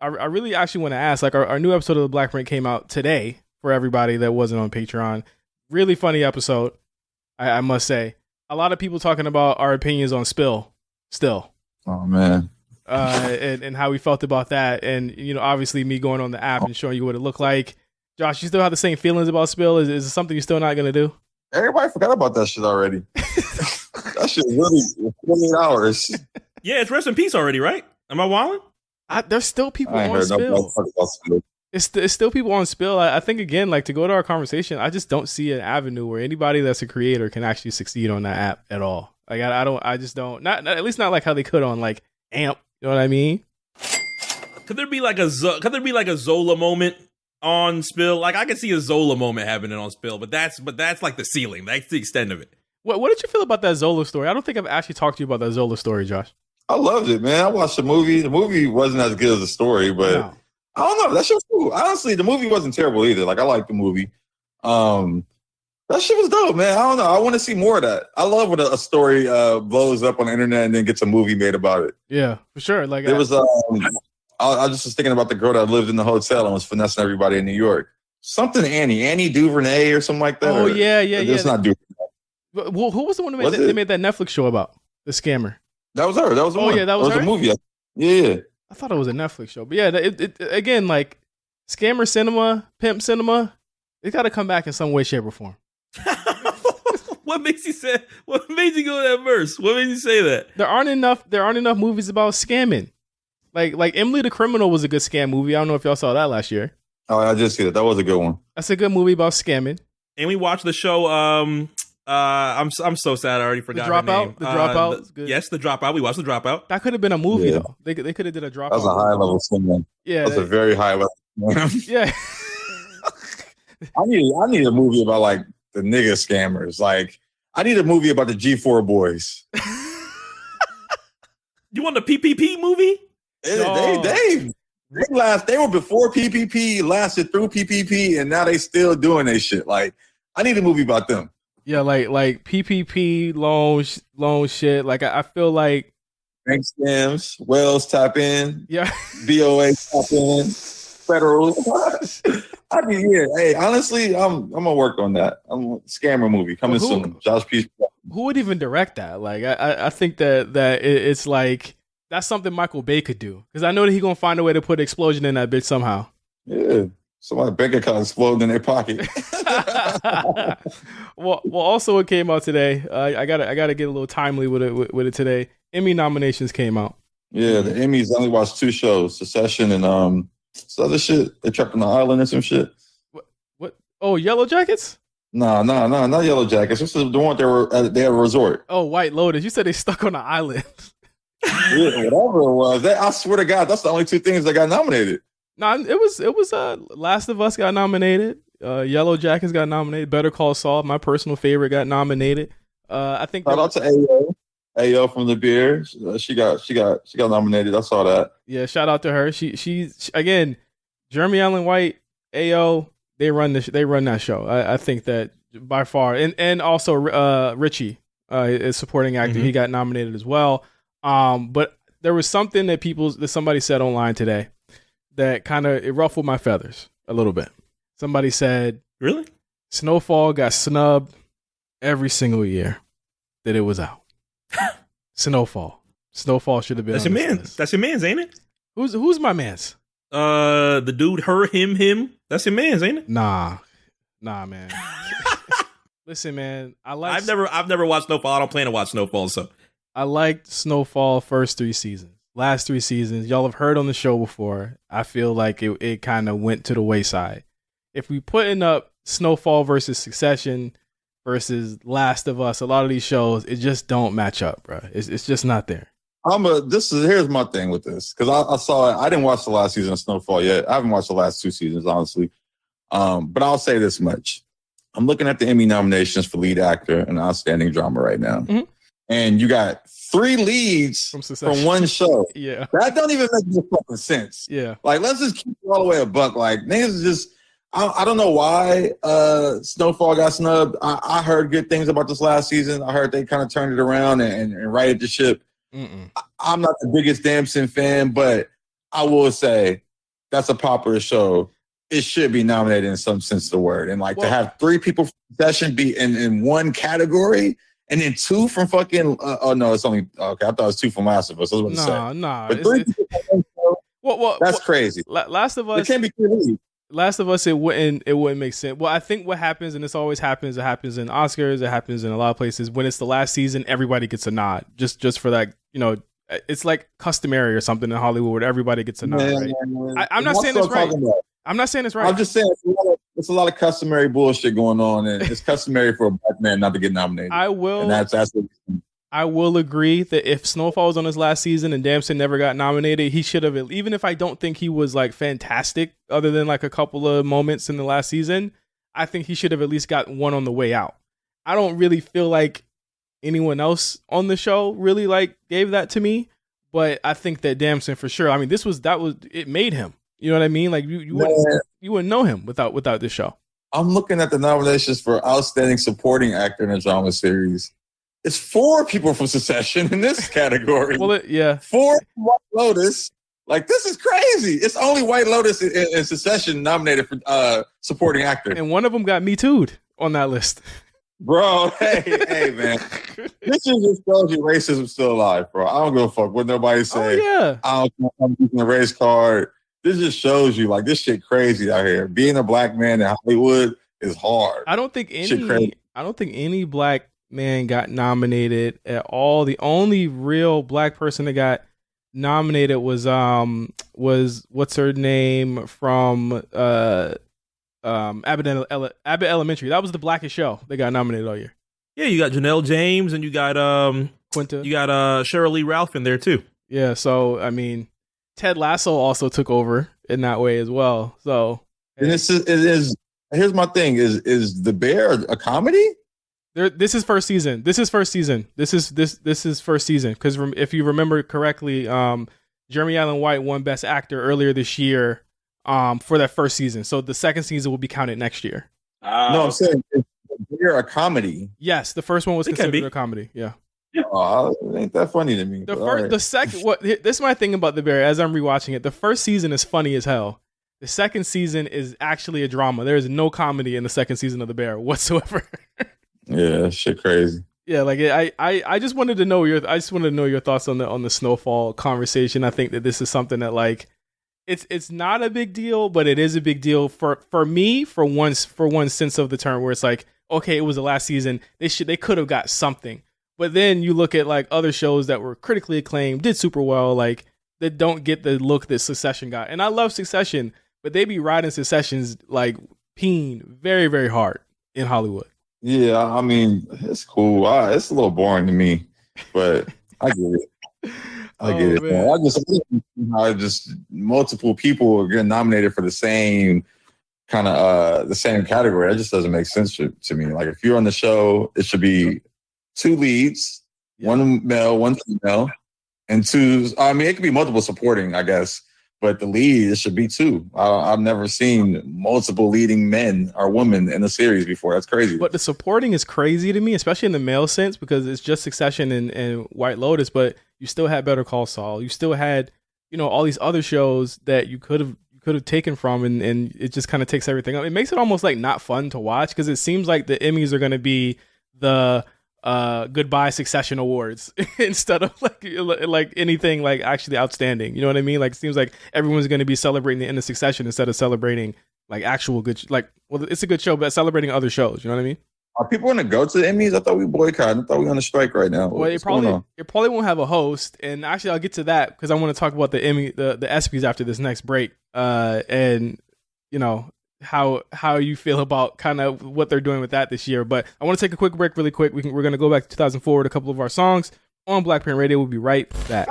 I really actually want to ask, like, our new episode of The Black Print came out today for everybody that wasn't on Patreon. Really funny episode, I must say. A lot of people talking about our opinions on Spill still. Oh, man. And how we felt about that. And, you know, obviously me going on the app and showing you what it looked like. Josh, you still have the same feelings about Spill? Is it something you're still not going to do? Everybody forgot about that shit already. That shit really 28 hours. Yeah, it's rest in peace already, right? Am I wilding? There's still people on Spill. It's still people on Spill. I think, again, like, to go to our conversation, I just don't see an avenue where anybody that's a creator can actually succeed on that app at all. Like, I just don't. Not at least not like how they could on, like, AMP. You know what I mean? Could there be like a Zola moment on Spill? Like, I could see a Zola moment happening on Spill, but that's like the ceiling. That's the extent of it. What did you feel about that Zola story? I don't think I've actually talked to you about that Zola story, Josh. I loved it, man. I watched the movie. The movie wasn't as good as the story, but no. I don't know. That shit was cool. Honestly, the movie wasn't terrible either. Like, I liked the movie. That shit was dope, man. I don't know. I want to see more of that. I love when a story blows up on the internet and then gets a movie made about it. Yeah, for sure. Like, it was. I just was thinking about the girl that lived in the hotel and was finessing everybody in New York. Something Annie DuVernay or something like that. Oh, yeah. It's not DuVernay. Well, who was the one who they made that Netflix show about? The scammer. That was her. That was the one. Yeah, that was her? A movie. Yeah. I thought it was a Netflix show. But yeah, it again, like, scammer cinema, pimp cinema, it got to come back in some way, shape, or form. What made you go that verse? What made you say that? There aren't enough movies about scamming. Like Emily the Criminal was a good scam movie. I don't know if y'all saw that last year. Oh, I just see that. That was a good one. That's a good movie about scamming. And we watched the show. I'm so sad. I already forgot her name. The Dropout. Good. Yes, The Dropout. We watched The Dropout. That could have been a movie though. They could have did a Dropout. That was a high level scam. Yeah, that's a very high level. Yeah. I need a movie about, like, the nigga scammers. Like, I need a movie about the G4 boys. You want the PPP movie? They were before PPP, lasted through PPP, and now they still doing their shit. Like, I need a movie about them. Yeah, like PPP loan shit. Like, I feel like bank scams, Wells tap in, yeah, BOA tap in, federal. Hey, honestly, I'm gonna work on that. I'm a scammer movie coming soon. Josh P. Who would even direct that? Like, I think that it's like that's something Michael Bay could do, because I know that he's gonna find a way to put explosion in that bitch somehow. Yeah, somebody's bank account exploding in their pocket. well, also it came out today. I gotta get a little timely with it today. Emmy nominations came out. Yeah, the Emmys. I only watched 2 shows, Succession and some other shit. They trapped on the island and some shit. What? Oh, Yellow Jackets? No, not Yellow Jackets. This is the one they had a resort. Oh, White Lotus. You said they stuck on an island. Yeah, whatever it was. I swear to God, that's the only 2 things that got nominated. No, it was Last of Us got nominated. Yellow Jackets got nominated. Better Call Saul, my personal favorite, got nominated. I think shout out to Ayo from the beer. She got nominated. I saw that. Yeah, shout out to her. She again, Jeremy Allen White, Ayo, they run that show. I think that by far, and also Richie is supporting actor. Mm-hmm. He got nominated as well. But there was something that somebody said online today that kind of ruffled my feathers a little bit. Somebody said, "Really? Snowfall got snubbed every single year that it was out." Snowfall should have been. That's your man. That's your man's, ain't it? Who's my man's? The dude, her, him. That's your man's, ain't it? Nah, man. Listen, man. I've never watched Snowfall. I don't plan to watch Snowfall, so I liked Snowfall first 3 seasons. Last 3 seasons, y'all have heard on the show before. I feel like it kind of went to the wayside. If we putting up Snowfall versus Succession versus Last of Us, a lot of these shows, it just don't match up, bro. It's just not there. Here's my thing with this, because I saw it. I didn't watch the last season of Snowfall yet. I haven't watched the last 2 seasons, honestly. But I'll say this much. I'm looking at the Emmy nominations for lead actor and outstanding drama right now. Mm-hmm. And you got 3 leads from one show. Yeah. That don't even make no fucking sense. Yeah. Like, let's just keep it all the way a buck. Like, niggas just, I don't know why Snowfall got snubbed. I heard good things about this last season. I heard they kind of turned it around and righted the ship. I'm not the biggest Damson fan, but I will say that's a popular show, it should be nominated in some sense of the word. And like to have 3 people from Succession be in one category and then 2 from fucking oh no, it's only okay. I thought it was 2 from Last of Us. I was about to say. But 3 people from that show, that's crazy. Last of Us. It can't be 3 leads. Last of Us, it wouldn't make sense. Well, I think what happens, and this always happens, it happens in Oscars, it happens in a lot of places. When it's the last season, everybody gets a nod. Just for that, it's like customary or something in Hollywood where everybody gets a nod, right? I'm not saying it's right. I'm not saying it's right. I'm just saying it's a lot of customary bullshit going on, and it's customary for a black man not to get nominated. And that's I will agree that if Snowfall was on his last season and Damson never got nominated, he should have, even if I don't think he was like fantastic other than like a couple of moments in the last season, I think he should have at least got one on the way out. I don't really feel like anyone else on the show really like gave that to me, but I think that Damson for sure. I mean, it made him. You know what I mean? Like you wouldn't know him without this show. I'm looking at the nominations for Outstanding Supporting Actor in a Drama Series. It's 4 people from Succession in this category. 4 from White Lotus. Like, this is crazy. It's only White Lotus in Succession nominated for supporting actor. And one of them got Me Too'd on that list. Bro, hey, man. This just shows you racism's still alive, bro. I don't give a fuck what nobody say. I don't I'm using a race card. This just shows you, like, this shit crazy out here. Being a black man in Hollywood is hard. I don't think any black man got nominated at all. The only real black person that got nominated was what's her name from Abbott Elementary. That was the blackest show that got nominated all year. Yeah, you got Janelle James and you got Quinta. You got Cheryl Lee Ralph in there too. Yeah, so I mean, Ted Lasso also took over in that way as well. So and this is here's my thing: is The Bear a comedy? This is first season. This is first season because if you remember correctly, Jeremy Allen White won Best Actor earlier this year for that first season. So the second season will be counted next year. No, I'm saying is The Bear a comedy? Yes, the first one was considered a comedy. Yeah. Oh, ain't that funny to me? The second, this is my thing about The Bear. As I'm rewatching it, the first season is funny as hell. The second season is actually a drama. There is no comedy in the second season of The Bear whatsoever. Yeah, shit crazy. Yeah, like I just wanted to know your thoughts on the Snowfall conversation. I think that this is something that like it's not a big deal, but it is a big deal for me for one sense of the term where it's like, okay, it was the last season. They could have got something. But then you look at like other shows that were critically acclaimed, did super well, like that don't get the look that Succession got. And I love Succession, but they be riding Succession's like peen very, very hard in Hollywood. Yeah, I mean, it's cool. It's a little boring to me, but I get it. I get it. Man. I just multiple people are getting nominated for the same kind of the same category. That just doesn't make sense to me. Like if you're on the show, it should be 2 leads, 1 male, 1 female, and 2. I mean, it could be multiple supporting, I guess. But the lead, it should be 2. I've never seen multiple leading men or women in a series before. That's crazy. But the supporting is crazy to me, especially in the male sense, because it's just Succession and White Lotus. But you still had Better Call Saul. You still had, all these other shows that you could have taken from, and it just kind of takes everything up. It makes it almost like not fun to watch because it seems like the Emmys are going to be the goodbye Succession awards instead of like anything like actually outstanding. You know what I mean? Like it seems like everyone's going to be celebrating the end of Succession instead of celebrating like actual good it's a good show, but celebrating other shows. You know what I mean? Are people going to go to the Emmys? I thought we boycotted. I thought we were on a strike right now. Well, it probably won't have a host, and actually I'll get to that because I want to talk about the ESPYs after this next break. And how you feel about kind of what they're doing with that this year. But I want to take a quick break really quick. We're going to go back to 2004 with a couple of our songs on Black Parent Radio. We'll be right back.